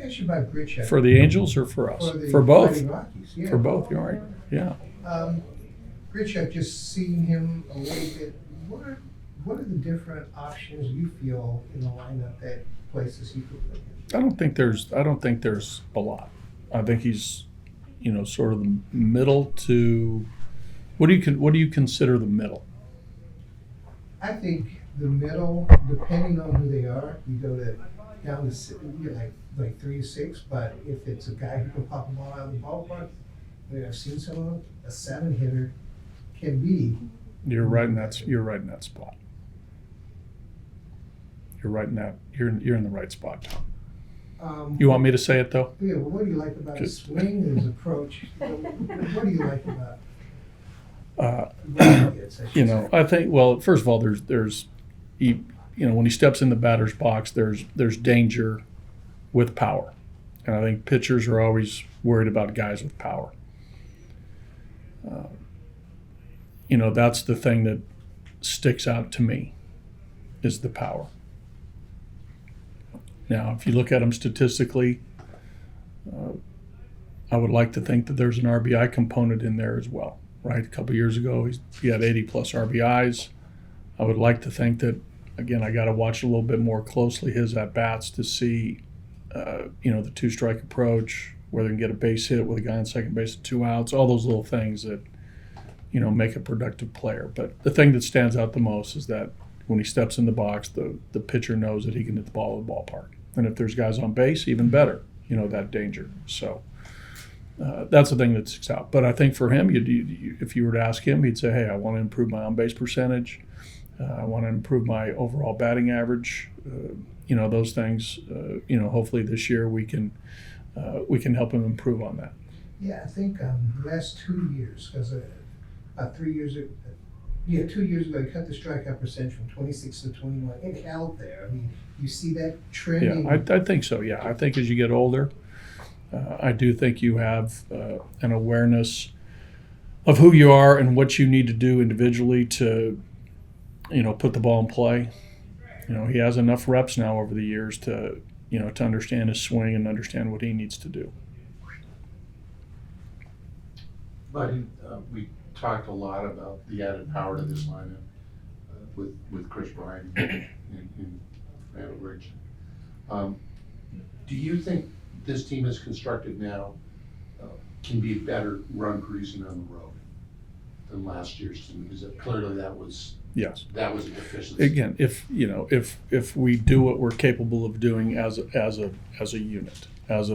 ask you about Grichuck. For the Angels or for us? For the For both. Fighting Rockies, yeah. For both, you're right. Yeah. Grichuck, just seeing him a little bit, what are the different options you feel in the lineup that places he could play in? I don't think there's a lot. I think he's, sort of the middle to. What do you consider the middle? I think the middle, depending on who they are, you go to down to like 3 to 6. But if it's a guy who can pop a ball out of the ballpark, I've seen some of them. A 7-hitter can be. You're right in that spot. You're right in that. You're in the right spot, Tom. You want me to say it though? Yeah. Well, what do you like about his swing and his approach? What do you like about? I think. Well, first of all, there's, when he steps in the batter's box, there's danger with power, and I think pitchers are always worried about guys with power. That's the thing that sticks out to me, is the power. Now, if you look at him statistically, I would like to think that there's an RBI component in there as well, right? A couple of years ago, he had 80-plus RBIs. I would like to think that, again, I got to watch a little bit more closely his at-bats to see, the two-strike approach, whether he can get a base hit with a guy on second base with 2 outs, all those little things that, make a productive player. But the thing that stands out the most is that when he steps in the box, the pitcher knows that he can hit the ball in the ballpark. And if there's guys on base, even better, that danger. So that's the thing that sticks out. But I think for him, if you were to ask him, he'd say, hey, I want to improve my on-base percentage. I want to improve my overall batting average. Those things, hopefully this year we can help him improve on that. Yeah, I think the last 2 years, because 3 years ago, 2 years ago, he cut the strikeout percentage from 26 to 21. It held there. I mean, you see that trending. Yeah, I think so. Yeah, I think as you get older, I do think you have an awareness of who you are and what you need to do individually to, put the ball in play. He has enough reps now over the years to understand his swing and understand what he needs to do. But we talked a lot about the added power to this lineup with Kris Bryant and Randal. Do you think this team is constructed now can be better run producing on the road than last year's team? Because clearly that was a deficiency. Again, if we do what we're capable of doing as a unit, as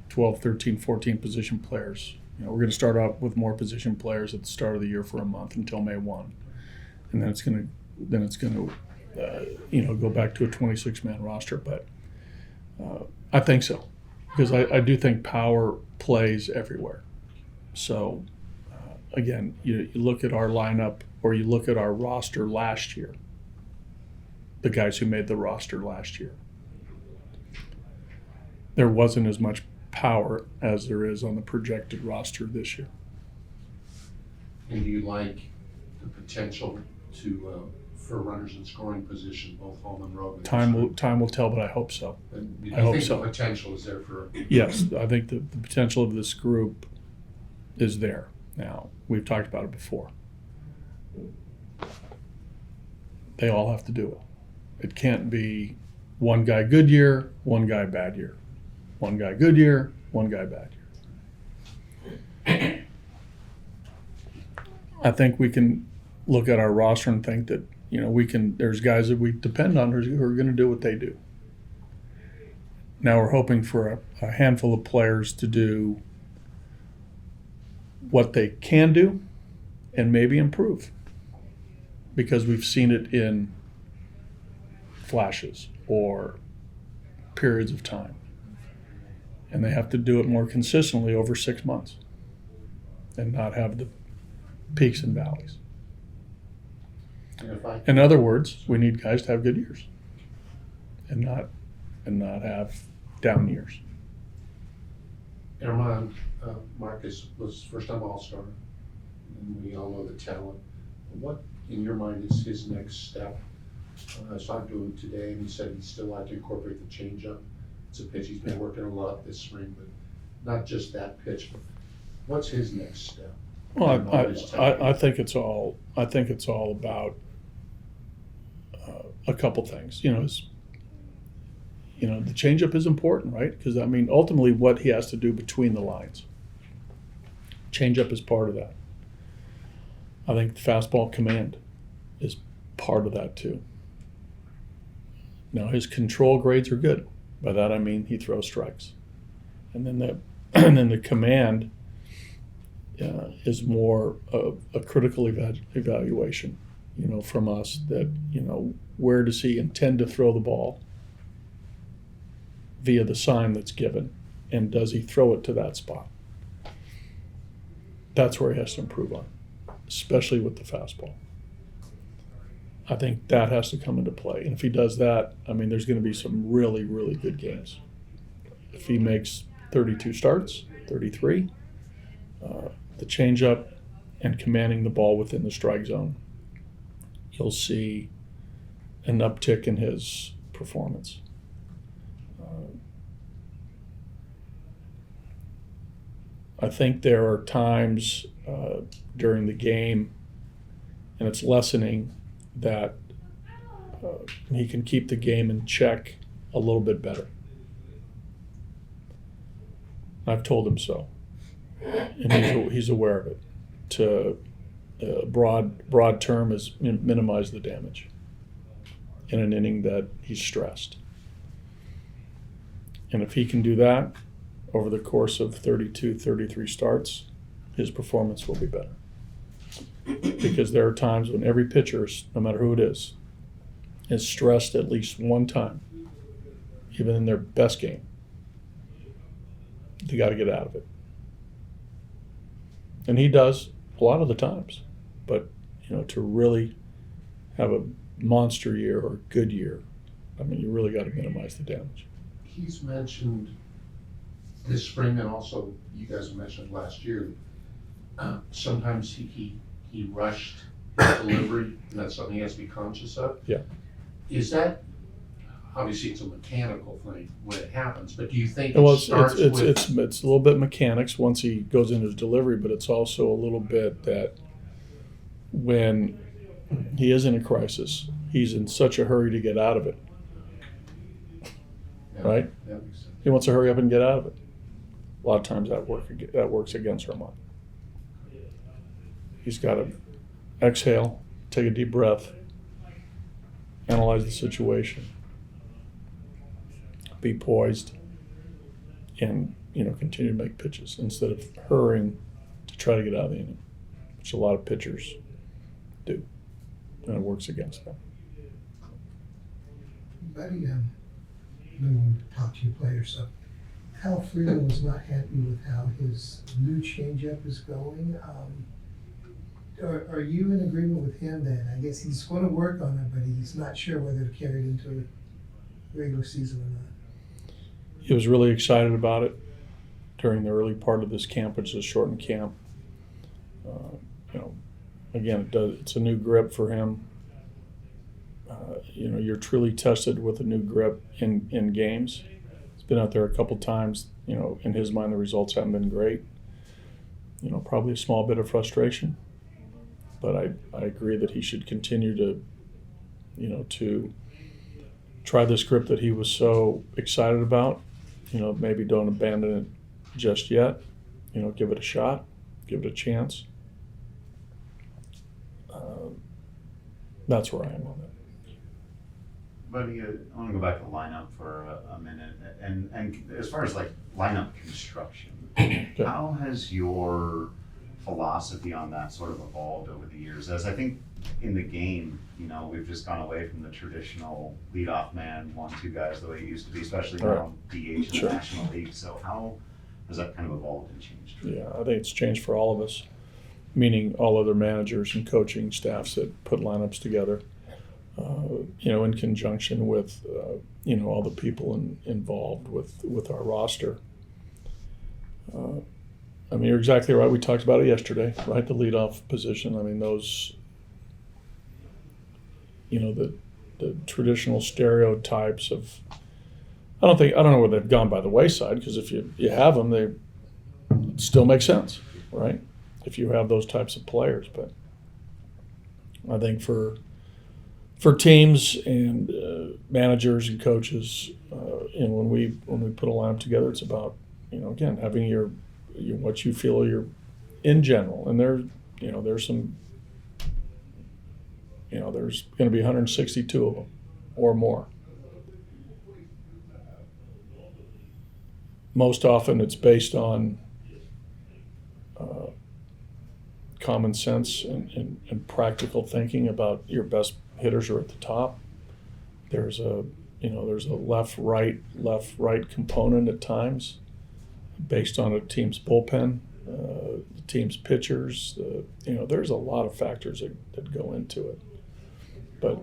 12, 13, 14 position players. We're going to start off with more position players at the start of the year for a month until May 1, and then it's going to go back to a 26-man roster. But I think so, because I do think power plays everywhere. So again, you look at our lineup or you look at our roster last year. The guys who made the roster last year, there wasn't as much power as there is on the projected roster this year. And do you like the potential for runners in scoring position, both home and road? Time will tell, but I hope so. And do you I hope think so. the potential is there for? Yes, I think the potential of this group is there. Now, we've talked about it before. They all have to do it. It can't be one guy good year, one guy bad year. One guy good year, one guy bad year. I think we can look at our roster and think that, there's guys that we depend on who are going to do what they do. Now we're hoping for a handful of players to do what they can do and maybe improve, because we've seen it in flashes or periods of time. And they have to do it more consistently over 6 months and not have the peaks and valleys. In other words, we need guys to have good years and not have down years. Armand Marcus was first-time All-Star, and we all know the talent. What, in your mind, is his next step? I was talking to him today, and he said he'd still like to incorporate the changeup. It's a pitch he's been working a lot this spring, but not just that pitch. But what's his next step? Well, I think it's all about a couple things. The changeup is important, right? Because I mean, ultimately, what he has to do between the lines. Changeup is part of that. I think the fastball command is part of that too. Now his control grades are good. By that I mean he throws strikes, and then the command is more a critical evaluation, from us that where does he intend to throw the ball via the sign that's given, and does he throw it to that spot? That's where he has to improve on, especially with the fastball. I think that has to come into play. And if he does that, I mean, there's going to be some really, really good games. If he makes 32 starts, 33, the changeup and commanding the ball within the strike zone, you'll see an uptick in his performance. I think there are times during the game, and it's lessening, that he can keep the game in check a little bit better. I've told him so, and he's aware of it. To broad term is minimize the damage in an inning that he's stressed. And if he can do that over the course of 32, 33 starts, his performance will be better. Because there are times when every pitcher, no matter who it is stressed at least one time, even in their best game. They got to get out of it. And he does a lot of the times. But, to really have a monster year or a good year, I mean, you really got to minimize the damage. He's mentioned this spring, and also you guys mentioned last year, sometimes he rushed his delivery, and that's something he has to be conscious of. Yeah. Is that, obviously it's a mechanical thing when it happens, but do you think it's a little bit mechanics once he goes into his delivery, but it's also a little bit that when he is in a crisis, he's in such a hurry to get out of it. Yeah, right? that makes sense. He wants to hurry up and get out of it. A lot of times that works against Herman. He's got to exhale, take a deep breath, analyze the situation, be poised, and continue to make pitches instead of hurrying to try to get out of the inning, which a lot of pitchers do, and it works against them. Buddy, when you talk to your players, so Hal Freeman was not happy with how his new changeup is going. Are you in agreement with him that I guess he's going to work on it, but he's not sure whether to carry it into regular season or not? He was really excited about it during the early part of this camp, which is a shortened camp. Again, it's a new grip for him. You're truly tested with a new grip in games. He's been out there a couple times. In his mind, the results haven't been great. Probably a small bit of frustration. But I agree that he should continue to try this grip that he was so excited about. Maybe don't abandon it just yet. Give it a shot, give it a chance. That's where I am on it. Buddy, I want to go back to lineup for a minute. And as far as lineup construction, how has your philosophy on that sort of evolved over the years? As I think in the game, we've just gone away from the traditional leadoff man, 1-2 guys the way it used to be, especially now DH in the National League. So how has that kind of evolved and changed? Yeah, I think it's changed for all of us, meaning all other managers and coaching staffs that put lineups together, in conjunction with, all the people involved with our roster. You're exactly right. We talked about it yesterday, right? The leadoff position. Those, the traditional stereotypes of I don't know where they've gone by the wayside, because if you have them, they still make sense, right? If you have those types of players. But I think for teams and managers and coaches, when we put a lineup together, it's about, again, having your what you feel you're in general. And there's some, there's going to be 162 of them or more. Most often it's based on common sense and practical thinking about your best hitters are at the top. There's a left-right component at times based on a team's bullpen, the team's pitchers. There's a lot of factors that go into it. But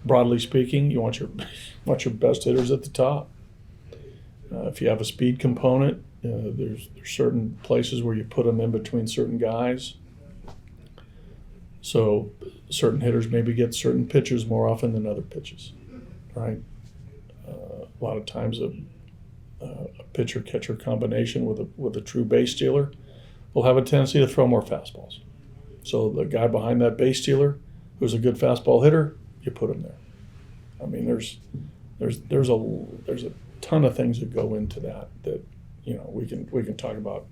broadly speaking, you want your best hitters at the top. If you have a speed component, there's certain places where you put them in between certain guys. So certain hitters maybe get certain pitches more often than other pitches, right? A lot of times a pitcher-catcher combination with a true base stealer will have a tendency to throw more fastballs. So the guy behind that base stealer, who's a good fastball hitter, you put him there. I mean, there's a ton of things that go into that we can talk about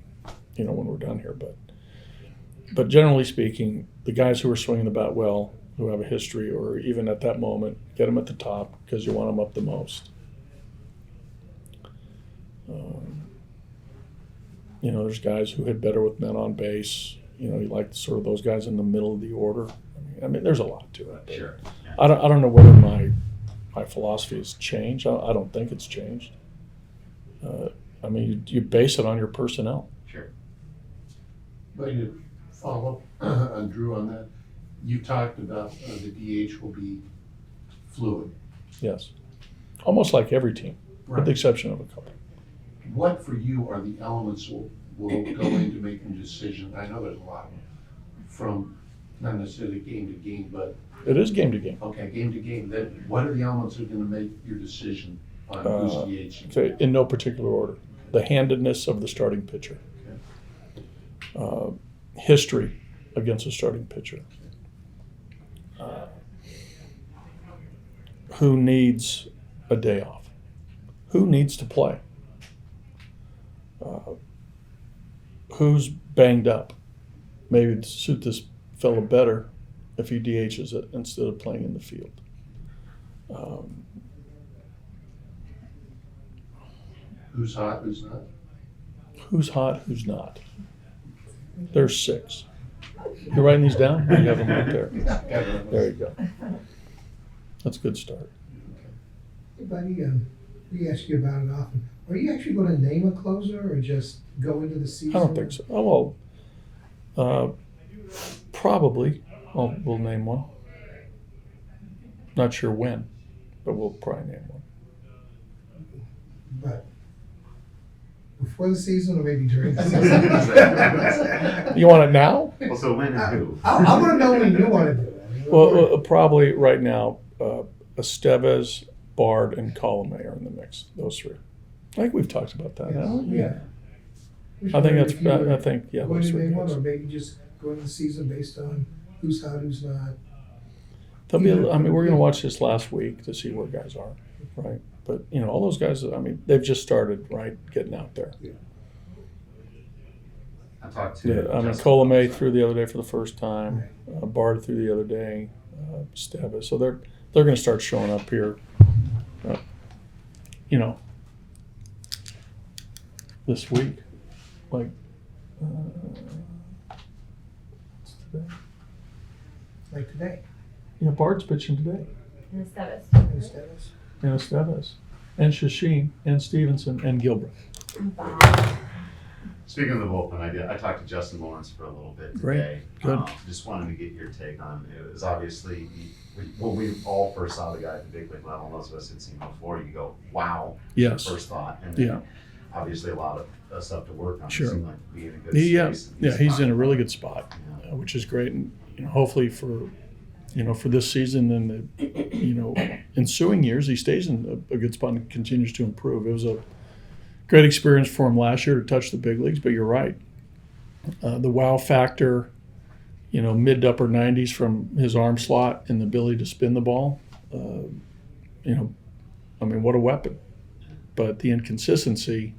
when we're done here, but generally speaking, the guys who are swinging the bat well, who have a history, or even at that moment, get them at the top because you want them up the most. There's guys who hit better with men on base. You like sort of those guys in the middle of the order. I mean, there's a lot to it. Sure. Yeah. I don't know whether my philosophy has changed. I don't think it's changed. You base it on your personnel. Sure. But to follow up on Drew on that, you talked about the DH will be fluid. Yes. Almost like every team, with the exception of a couple. What for you are the elements will go into making a decision? I know there's a lot of them, from not necessarily game to game, but it is game to game. Okay, game to game. Then what are the elements that are going to make your decision on who's DH? Okay, in no particular order. The handedness of the starting pitcher. Okay. History against a starting pitcher. Who needs a day off? Who needs to play? Who's banged up? Maybe to suit this fella better if he DHs it instead of playing in the field. Who's hot, who's not? Who's hot, who's not? There's 6. You're writing these down? Or you have them right there? There you go. That's a good start. Hey, buddy, we ask you about it often. Are you actually going to name a closer or just go into the season? I don't think so. Oh, well, probably. We'll name one. Not sure when, but we'll probably name one. But before the season or maybe during the season? You want it now? Well, so when and who? I want to know when you want to do it. Well, probably right now, Estevez, Bard, and Colomé are in the mix. Those 3. I think we've talked about that. Yeah. I think that's. I think Going those to 3 name one, guys. or maybe just go into the season based on who's hot, who's not. We're going to watch this last week to see where guys are, right? But all those guys. They've just started, right, getting out there. Yeah. I talked to. Colomé threw the other day for the first time. Bard threw the other day. Estevez. So they're going to start showing up here. This week, like today. Like today. Yeah, Bard's pitching today. And Estevez. And Estevez. And Shashin. And Stevenson. And Gilbert. Speaking of the bullpen, I talked to Justin Lawrence for a little bit today. Good. Just wanted to get your take on it. It was obviously, when we all first saw the guy at the big league level, most of us had seen him before, you go, wow. Yes. First thought. And then obviously a lot of stuff to work on. Sure. It seemed like being in a good space. He's in a really good spot, which is great. And hopefully for for this season and the, ensuing years, he stays in a good spot and continues to improve. It was a great experience for him last year to touch the big leagues, but you're right. The wow factor, mid to upper 90s from his arm slot and the ability to spin the ball, what a weapon. But the inconsistency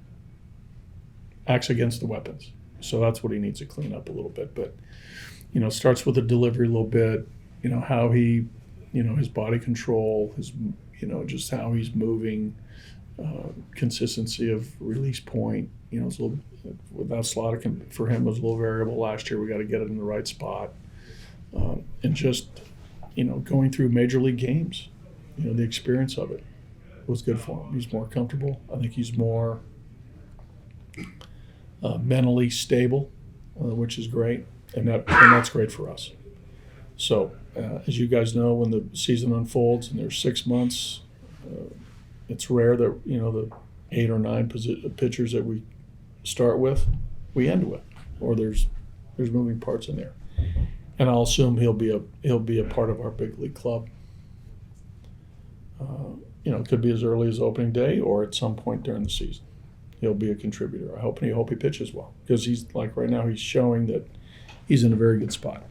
acts against the weapons. So that's what he needs to clean up a little bit. But, starts with the delivery a little bit, how he, his body control, his, just how he's moving, consistency of release point. It's a little, without slot for him was a little variable last year. We got to get it in the right spot. And just, going through major league games, the experience of it was good for him. He's more comfortable. I think he's more mentally stable, which is great, and that's great for us. So, as you guys know, when the season unfolds and there's 6 months, it's rare that the 8 or 9 pitchers that we start with, we end with, or there's moving parts in there. And I'll assume he'll be a part of our big league club. It could be as early as opening day or at some point during the season. He'll be a contributor. I hope he pitches well because he's like right now he's showing that he's in a very good spot.